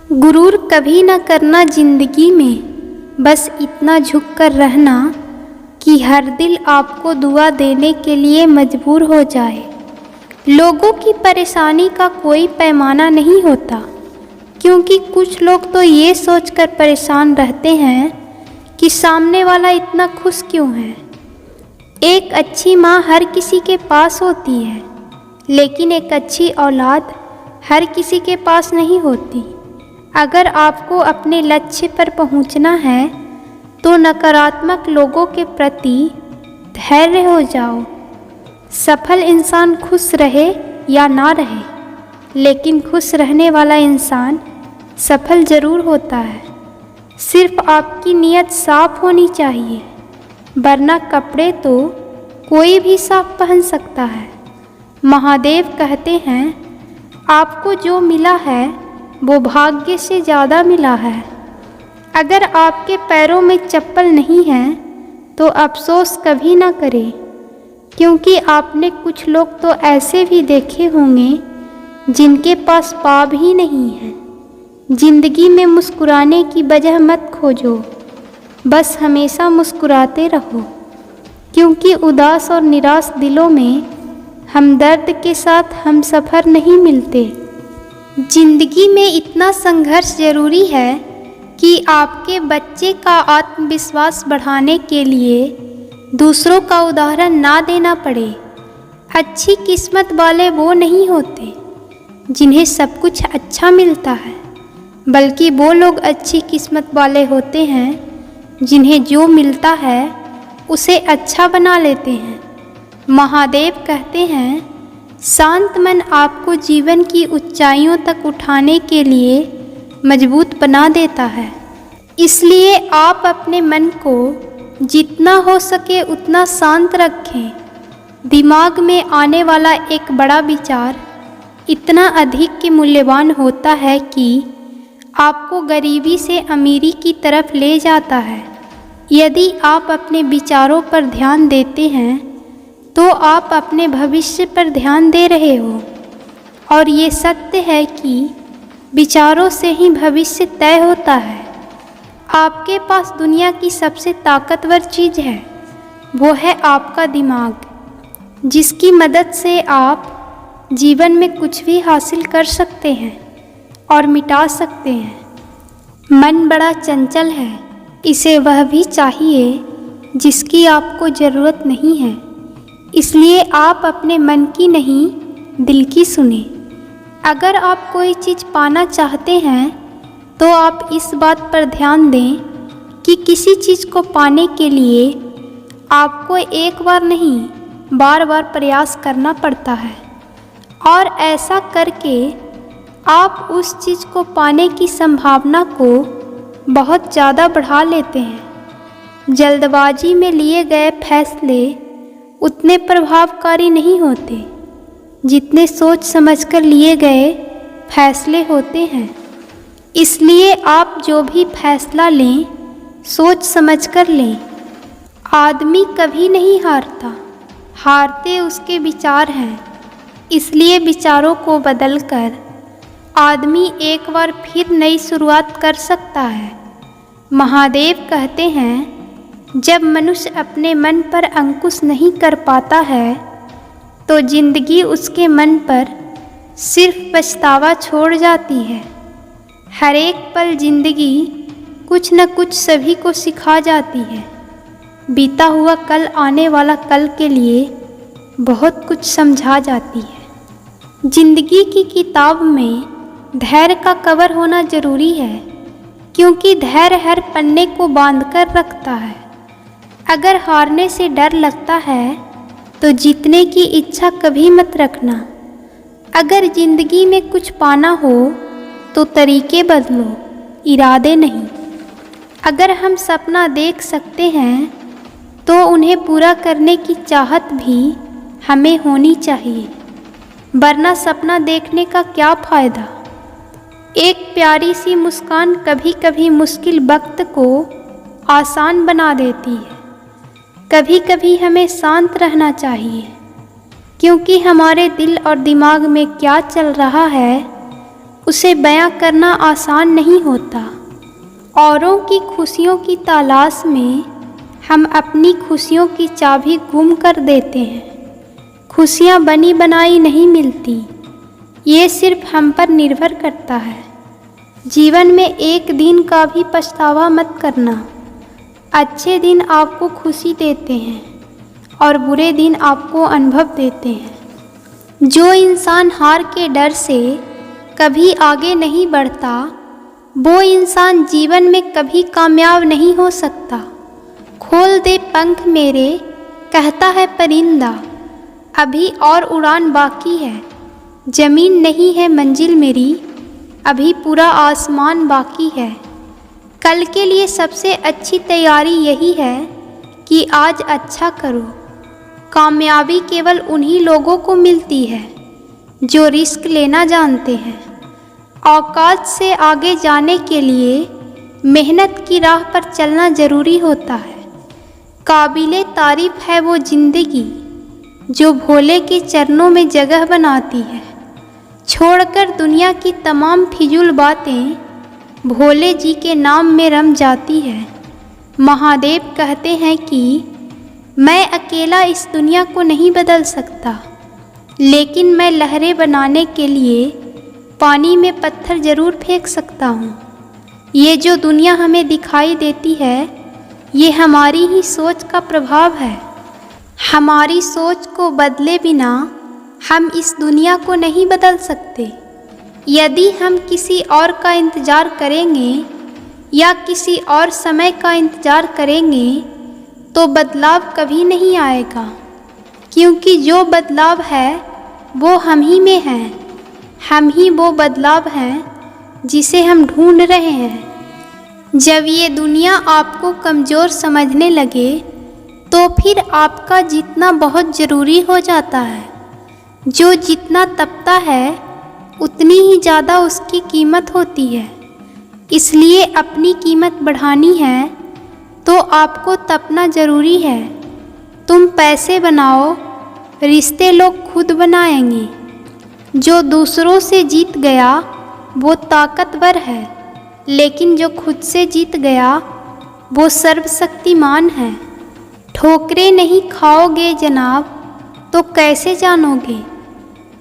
गुरूर कभी न करना जिंदगी में, बस इतना झुक कर रहना कि हर दिल आपको दुआ देने के लिए मजबूर हो जाए। लोगों की परेशानी का कोई पैमाना नहीं होता, क्योंकि कुछ लोग तो ये सोचकर परेशान रहते हैं कि सामने वाला इतना खुश क्यों है। एक अच्छी माँ हर किसी के पास होती है, लेकिन एक अच्छी औलाद हर किसी के पास नहीं होती। अगर आपको अपने लक्ष्य पर पहुंचना है तो नकारात्मक लोगों के प्रति धैर्य हो जाओ। सफल इंसान खुश रहे या ना रहे, लेकिन खुश रहने वाला इंसान सफल ज़रूर होता है। सिर्फ आपकी नीयत साफ होनी चाहिए, वरना कपड़े तो कोई भी साफ पहन सकता है। महादेव कहते हैं, आपको जो मिला है वो भाग्य से ज़्यादा मिला है। अगर आपके पैरों में चप्पल नहीं है तो अफसोस कभी ना करें, क्योंकि आपने कुछ लोग तो ऐसे भी देखे होंगे जिनके पास पाँव ही नहीं है। ज़िंदगी में मुस्कुराने की वजह मत खोजो, बस हमेशा मुस्कुराते रहो, क्योंकि उदास और निराश दिलों में हमदर्द के साथ हमसफ़र नहीं मिलते। जिंदगी में इतना संघर्ष ज़रूरी है कि आपके बच्चे का आत्मविश्वास बढ़ाने के लिए दूसरों का उदाहरण ना देना पड़े। अच्छी किस्मत वाले वो नहीं होते जिन्हें सब कुछ अच्छा मिलता है, बल्कि वो लोग अच्छी किस्मत वाले होते हैं जिन्हें जो मिलता है उसे अच्छा बना लेते हैं। महादेव कहते हैं, शांत मन आपको जीवन की ऊंचाइयों तक उठाने के लिए मजबूत बना देता है। इसलिए आप अपने मन को जितना हो सके उतना शांत रखें। दिमाग में आने वाला एक बड़ा विचार इतना अधिक के मूल्यवान होता है कि आपको गरीबी से अमीरी की तरफ ले जाता है। यदि आप अपने विचारों पर ध्यान देते हैं तो आप अपने भविष्य पर ध्यान दे रहे हो, और ये सत्य है कि विचारों से ही भविष्य तय होता है। आपके पास दुनिया की सबसे ताकतवर चीज़ है, वो है आपका दिमाग, जिसकी मदद से आप जीवन में कुछ भी हासिल कर सकते हैं और मिटा सकते हैं। मन बड़ा चंचल है, इसे वह भी चाहिए जिसकी आपको ज़रूरत नहीं है। इसलिए आप अपने मन की नहीं, दिल की सुने। अगर आप कोई चीज़ पाना चाहते हैं तो आप इस बात पर ध्यान दें कि किसी चीज़ को पाने के लिए आपको एक बार नहीं, बार बार प्रयास करना पड़ता है, और ऐसा करके आप उस चीज़ को पाने की संभावना को बहुत ज़्यादा बढ़ा लेते हैं। जल्दबाजी में लिए गए फैसले उतने प्रभावकारी नहीं होते जितने सोच समझकर लिए गए फैसले होते हैं। इसलिए आप जो भी फैसला लें, सोच समझकर लें। आदमी कभी नहीं हारता, हारते उसके विचार हैं। इसलिए विचारों को बदलकर आदमी एक बार फिर नई शुरुआत कर सकता है। महादेव कहते हैं, जब मनुष्य अपने मन पर अंकुश नहीं कर पाता है तो जिंदगी उसके मन पर सिर्फ पछतावा छोड़ जाती है। हर एक पल जिंदगी कुछ न कुछ सभी को सिखा जाती है। बीता हुआ कल आने वाला कल के लिए बहुत कुछ समझा जाती है। जिंदगी की किताब में धैर्य का कवर होना ज़रूरी है, क्योंकि धैर्य हर पन्ने को बांध कर रखता है। अगर हारने से डर लगता है तो जीतने की इच्छा कभी मत रखना। अगर ज़िंदगी में कुछ पाना हो तो तरीके बदलो, इरादे नहीं। अगर हम सपना देख सकते हैं तो उन्हें पूरा करने की चाहत भी हमें होनी चाहिए, वरना सपना देखने का क्या फ़ायदा। एक प्यारी सी मुस्कान कभी कभी मुश्किल वक्त को आसान बना देती है। कभी कभी हमें शांत रहना चाहिए, क्योंकि हमारे दिल और दिमाग में क्या चल रहा है उसे बयां करना आसान नहीं होता। औरों की खुशियों की तलाश में हम अपनी खुशियों की चाबी गुम कर देते हैं। खुशियाँ बनी बनाई नहीं मिलती, ये सिर्फ हम पर निर्भर करता है। जीवन में एक दिन का भी पछतावा मत करना। अच्छे दिन आपको खुशी देते हैं और बुरे दिन आपको अनुभव देते हैं। जो इंसान हार के डर से कभी आगे नहीं बढ़ता, वो इंसान जीवन में कभी कामयाब नहीं हो सकता। खोल दे पंख मेरे, कहता है परिंदा, अभी और उड़ान बाकी है। ज़मीन नहीं है मंजिल मेरी, अभी पूरा आसमान बाकी है। कल के लिए सबसे अच्छी तैयारी यही है कि आज अच्छा करो। कामयाबी केवल उन्हीं लोगों को मिलती है जो रिस्क लेना जानते हैं। औकात से आगे जाने के लिए मेहनत की राह पर चलना ज़रूरी होता है। काबिले तारीफ़ है वो ज़िंदगी जो भोले के चरणों में जगह बनाती है। छोड़कर दुनिया की तमाम फिजूल बातें भोले जी के नाम में रम जाती है। महादेव कहते हैं कि मैं अकेला इस दुनिया को नहीं बदल सकता, लेकिन मैं लहरें बनाने के लिए पानी में पत्थर ज़रूर फेंक सकता हूँ। ये जो दुनिया हमें दिखाई देती है, ये हमारी ही सोच का प्रभाव है। हमारी सोच को बदले बिना हम इस दुनिया को नहीं बदल सकते। यदि हम किसी और का इंतज़ार करेंगे या किसी और समय का इंतज़ार करेंगे तो बदलाव कभी नहीं आएगा, क्योंकि जो बदलाव है वो हम ही में है। हम ही वो बदलाव हैं जिसे हम ढूंढ रहे हैं। जब ये दुनिया आपको कमज़ोर समझने लगे तो फिर आपका जीतना बहुत ज़रूरी हो जाता है। जो जितना तपता है उतनी ही ज़्यादा उसकी कीमत होती है। इसलिए अपनी कीमत बढ़ानी है तो आपको तपना ज़रूरी है। तुम पैसे बनाओ, रिश्ते लोग खुद बनाएंगे। जो दूसरों से जीत गया वो ताकतवर है, लेकिन जो खुद से जीत गया वो सर्वशक्तिमान है। ठोकरें नहीं खाओगे जनाब तो कैसे जानोगे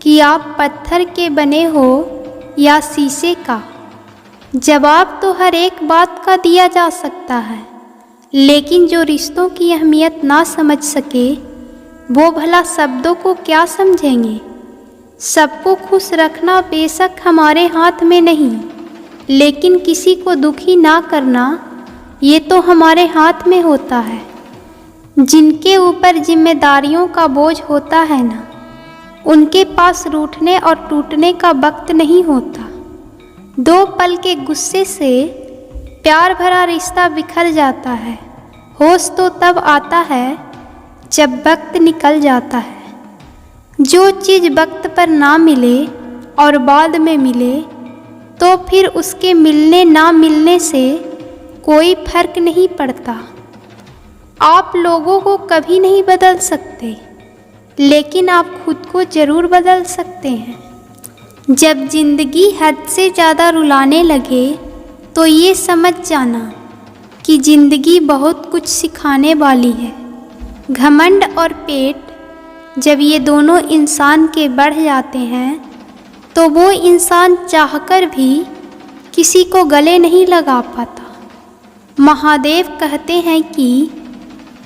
कि आप पत्थर के बने हो या शीशे का। जवाब तो हर एक बात का दिया जा सकता है, लेकिन जो रिश्तों की अहमियत ना समझ सके वो भला शब्दों को क्या समझेंगे। सबको खुश रखना बेशक हमारे हाथ में नहीं, लेकिन किसी को दुखी ना करना ये तो हमारे हाथ में होता है। जिनके ऊपर जिम्मेदारियों का बोझ होता है ना, उनके पास रूठने और टूटने का वक्त नहीं होता। 2 पल के गुस्से से प्यार भरा रिश्ता बिखर जाता है। होश तो तब आता है जब वक्त निकल जाता है। जो चीज़ वक्त पर ना मिले और बाद में मिले तो फिर उसके मिलने ना मिलने से कोई फर्क नहीं पड़ता। आप लोगों को कभी नहीं बदल सकते, लेकिन आप खुद को ज़रूर बदल सकते हैं। जब ज़िंदगी हद से ज़्यादा रुलाने लगे तो ये समझ जाना कि ज़िंदगी बहुत कुछ सिखाने वाली है। घमंड और पेट जब ये दोनों इंसान के बढ़ जाते हैं तो वो इंसान चाहकर भी किसी को गले नहीं लगा पाता। महादेव कहते हैं कि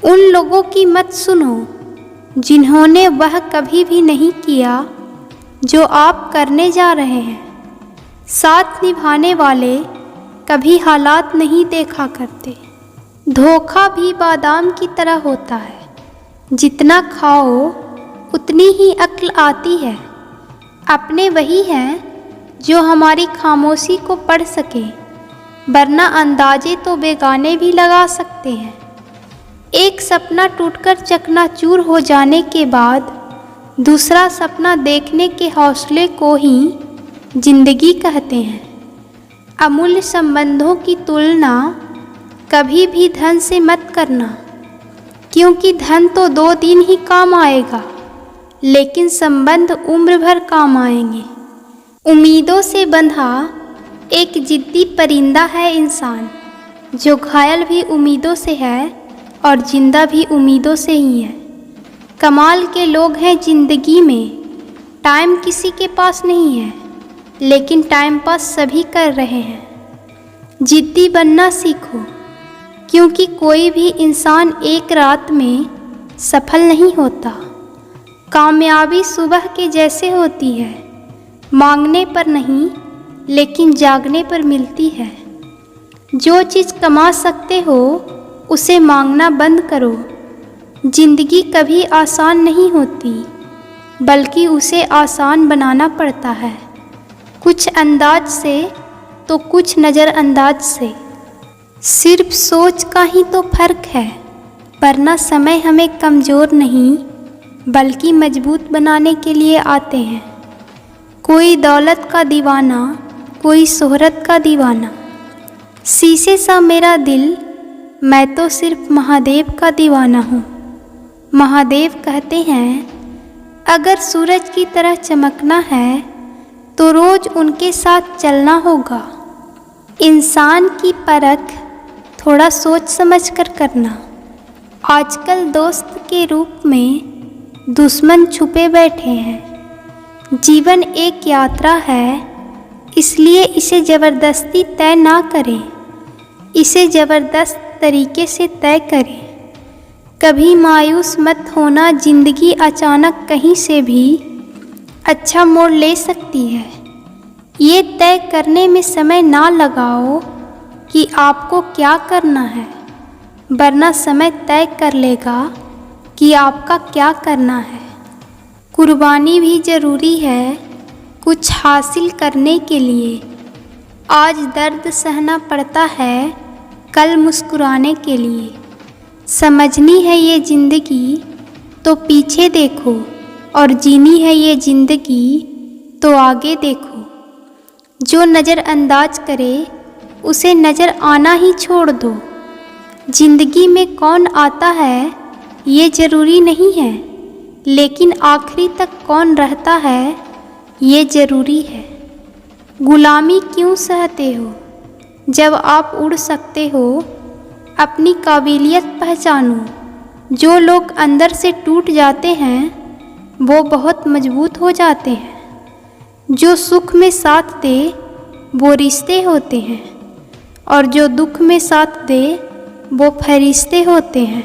उन लोगों की मत सुनो जिन्होंने वह कभी भी नहीं किया जो आप करने जा रहे हैं। साथ निभाने वाले कभी हालात नहीं देखा करते। धोखा भी बादाम की तरह होता है, जितना खाओ उतनी ही अक्ल आती है। अपने वही हैं जो हमारी खामोशी को पढ़ सके, वरना अंदाजे तो बेगाने भी लगा सकते हैं। एक सपना टूटकर चकनाचूर हो जाने के बाद दूसरा सपना देखने के हौसले को ही जिंदगी कहते हैं। अमूल्य संबंधों की तुलना कभी भी धन से मत करना, क्योंकि धन तो 2 दिन ही काम आएगा, लेकिन संबंध उम्र भर काम आएंगे। उम्मीदों से बंधा एक जिद्दी परिंदा है इंसान, जो घायल भी उम्मीदों से है और जिंदा भी उम्मीदों से ही है। कमाल के लोग हैं ज़िंदगी में, टाइम किसी के पास नहीं है, लेकिन टाइम पास सभी कर रहे हैं। जिद्दी बनना सीखो, क्योंकि कोई भी इंसान एक रात में सफल नहीं होता। कामयाबी सुबह के जैसे होती है, मांगने पर नहीं लेकिन जागने पर मिलती है। जो चीज़ कमा सकते हो उसे मांगना बंद करो। ज़िंदगी कभी आसान नहीं होती, बल्कि उसे आसान बनाना पड़ता है, कुछ अंदाज से तो कुछ नज़रअंदाज से। सिर्फ सोच का ही तो फ़र्क है, वरना समय हमें कमज़ोर नहीं बल्कि मजबूत बनाने के लिए आते हैं। कोई दौलत का दीवाना, कोई शोहरत का दीवाना, शीशे सा मेरा दिल, मैं तो सिर्फ महादेव का दीवाना हूँ। महादेव कहते हैं, अगर सूरज की तरह चमकना है तो रोज़ उनके साथ चलना होगा। इंसान की परख थोड़ा सोच समझ कर करना। आजकल दोस्त के रूप में दुश्मन छुपे बैठे हैं। जीवन एक यात्रा है, इसलिए इसे ज़बरदस्ती तय ना करें, इसे ज़बरदस्त तरीके से तय करें। कभी मायूस मत होना, ज़िंदगी अचानक कहीं से भी अच्छा मोड़ ले सकती है। ये तय करने में समय ना लगाओ कि आपको क्या करना है, वरना समय तय कर लेगा कि आपका क्या करना है। कुर्बानी भी ज़रूरी है कुछ हासिल करने के लिए। आज दर्द सहना पड़ता है, कल मुस्कुराने के लिए। समझनी है ये ज़िंदगी तो पीछे देखो, और जीनी है ये ज़िंदगी तो आगे देखो। जो नज़रअंदाज करे उसे नज़र आना ही छोड़ दो। ज़िंदगी में कौन आता है ये ज़रूरी नहीं है, लेकिन आखिरी तक कौन रहता है ये ज़रूरी है। गुलामी क्यों सहते हो जब आप उड़ सकते हो? अपनी काबिलियत पहचानो। जो लोग अंदर से टूट जाते हैं वो बहुत मजबूत हो जाते हैं। जो सुख में साथ दे वो रिश्ते होते हैं, और जो दुख में साथ दे वो फरिश्ते होते हैं।